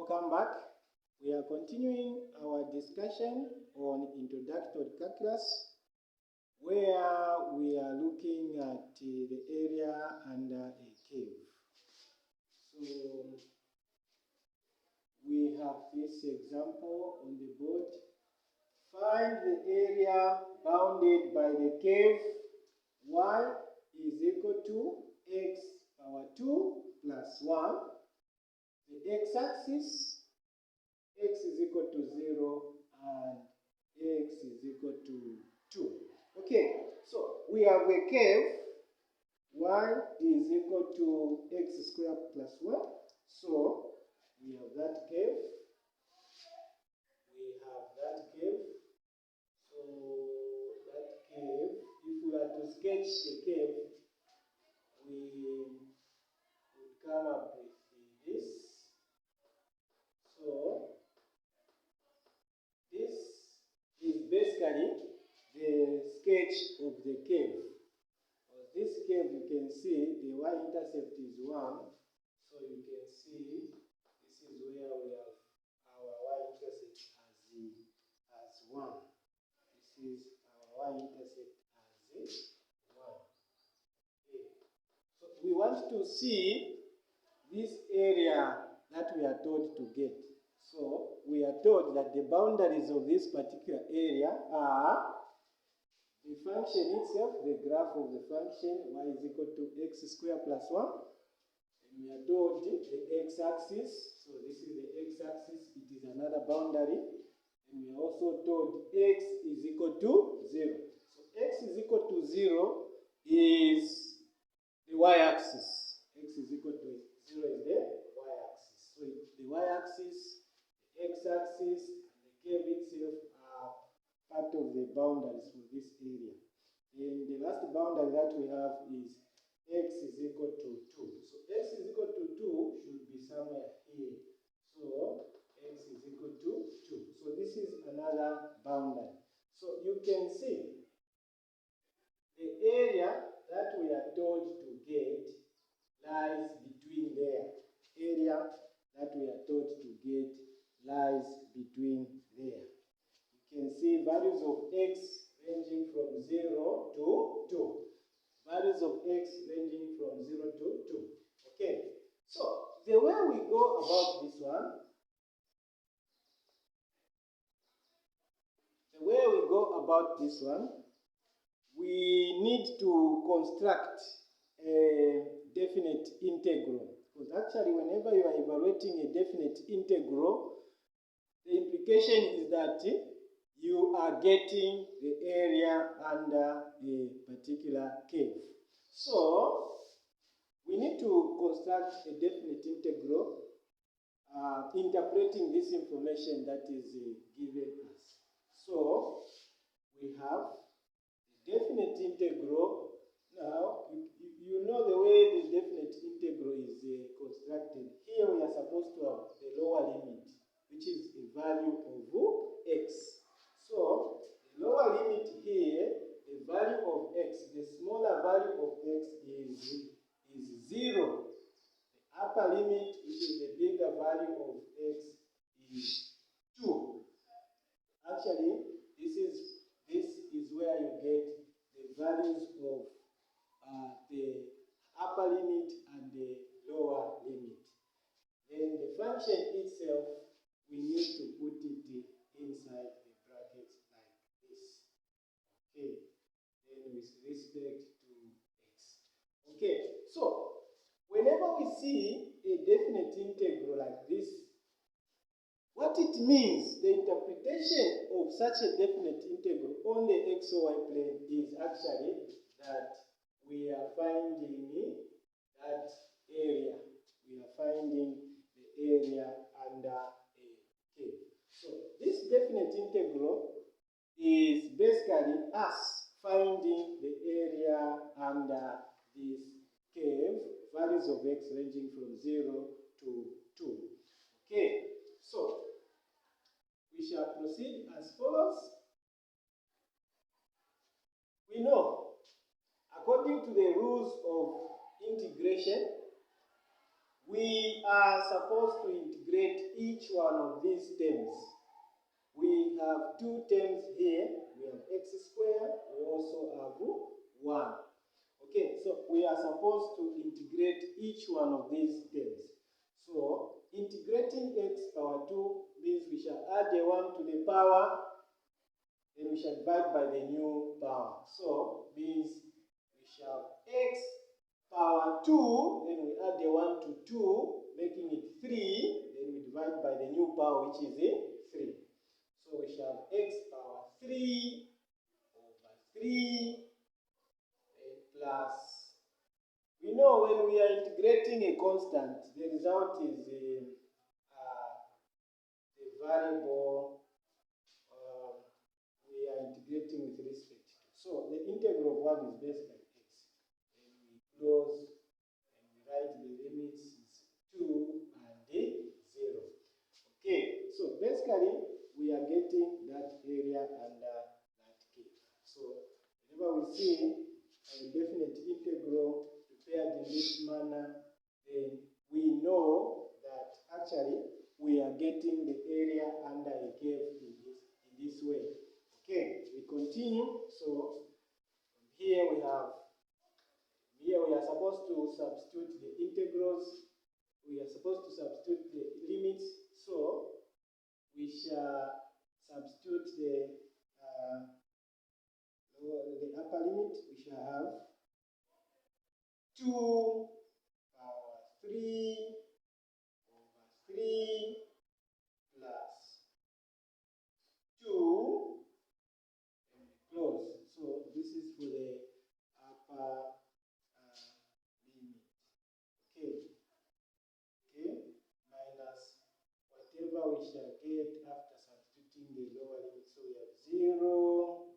welcome back. We are continuing our discussion on introductory calculus, where we are looking at the area under a cave. So we have this example on the board. Find the area bounded by the cave. Y is equal to x power 2 plus 1. The x-axis, x is equal to 0 and x is equal to 2. Okay, so we have a cave. Y is equal to x squared plus 1. So we have that cave. So that cave, if we are to sketch the cave, we would come up with this. So this is basically the sketch of the cave. This cave, you can see the y-intercept is 1. So you can see this is where we have our y-intercept as 1. This is our y-intercept as 1. Okay. So we want to see this area that we are told to get. So we are told that the boundaries of this particular area are the function itself, the graph of the function y is equal to x squared plus 1. And we are told the x-axis. So this is the x-axis. It is another boundary. And we are also told x is equal to 0. So x is equal to 0 is the y-axis. X is equal to 0 is the y-axis. So the y-axis, the x-axis, and the cave itself are part of the boundaries for this area. And the last boundary that we have is x is equal to 2. So x is equal to 2 should be somewhere here. So x is equal to 2. So this is another boundary. So you can see the area that we are told to get lies between there. Area that we are told to get lies between there. You can see values of x ranging from 0 to 2. Values of x ranging from 0 to 2. Okay, so the way we go about this one, we need to construct a definite integral. Because actually, whenever you are evaluating a definite integral, the implication is that you are getting the area under a particular cave. So we need to construct a definite integral, interpreting this information that is given us. So we have the definite integral. Now, you know the way the definite integral is constructed. Here we are supposed to have the lower limit, which is a value of x. So the lower limit here, the value of x, the smaller value of x is 0. The upper limit, which is the bigger value of x, is 2. Actually, this is where you get the values of the upper limit and the lower limit. Then the function itself, we need to put it inside the brackets like this. Okay. Then with respect to x. Okay. So whenever we see a definite integral like this, what it means, the interpretation of such a definite integral on the x or y plane is actually that we are finding that area. We are finding the area under a cave. So this definite integral is basically us finding the area under this cave, values of x ranging from 0 to 2. Okay, so we shall proceed as follows. We know, according to the rules of integration, We are supposed to integrate each one of these terms. We have two terms here. We have x squared. We also have 1. Okay, so we are supposed to integrate each one of these terms. So, integrating x power 2 means we shall add a 1 to the power, then we shall divide by the new power. So, means we shall x power 2, then we add the 1 to 2, making it 3, then we divide by the new power, which is 3. So we shall have x power 3 over 3 and plus. We know when we are integrating a constant, the result is the variable we are integrating with respect to. So the integral of 1 is basically x. Then we close and we write the limits is 2 and 0. Okay, so basically we are getting that area under that cave. So whenever we see a definite integral prepared in this manner, then we know that actually we are getting the area under a cave in this way. Okay, we continue. So here we are supposed to substitute the integrals. We are supposed to substitute the limits. So we shall substitute the upper limit. We shall have 2 power 3 over 3 plus 2 and close. So this is for the upper limit. Okay, minus whatever we shall get after substituting the lower limit. So we have 0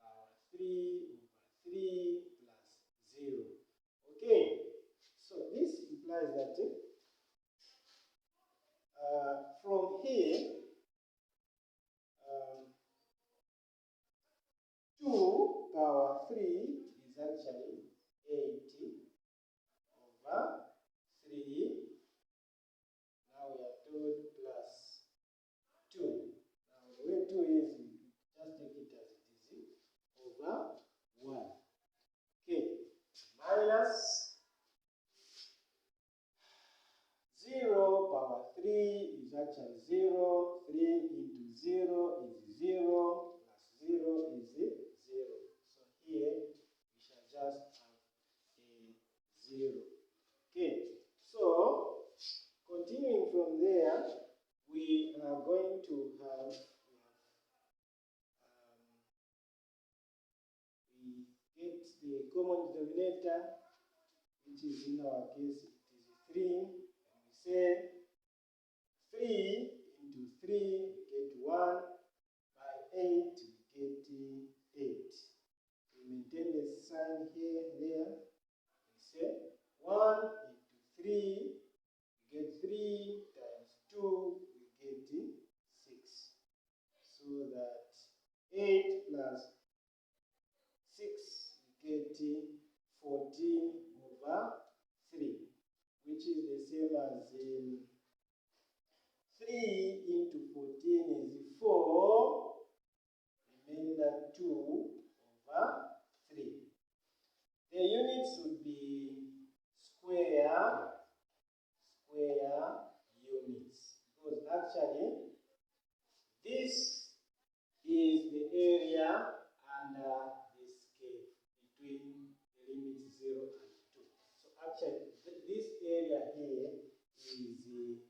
power 3 over 3 plus 0. Okay, so this implies that from here, 2 power 3 is actually 80 over 3. Now we are told plus 2. Now the way 2 is, just take it as it is, over 1. Okay, minus 0 power 3 is actually 0. 3 into 0 is 0. Plus 0 is 0. So here we shall just have a 0. Okay, so continuing from there, we are going to have we get the common denominator, which is in our case it is 3, and we say 3 into 3 we get 1, by 8 we get 8. We maintain the sign here, there. We say 1 into 3 we get 3 times 2 we get 6. So that 8 plus 6 we get 14 over 3, which is the same as 3 into 14 is 4, remainder 2 over 3. The units would be square units, because actually this is the area under this cave between the limits 0 and 2. So actually this area here is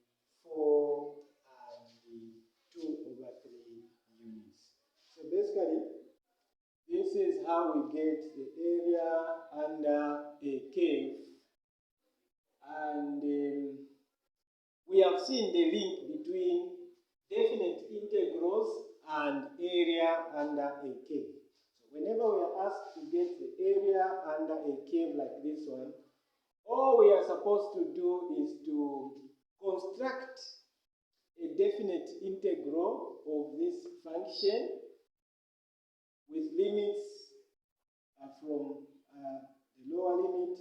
4 and 2 over 3 units. So basically this is how we get the area under a cave, and we have seen the link between definite integrals and area under a cave. So whenever we are asked to get the area under a cave like this one, all we are supposed to do is to construct a definite integral of this function with limits from the lower limit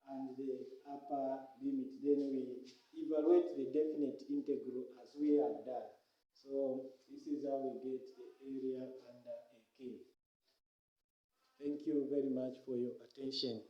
and the upper limit. Then we evaluate the definite integral as we have done. So this is how we get the area under a cave. Thank you very much for your attention.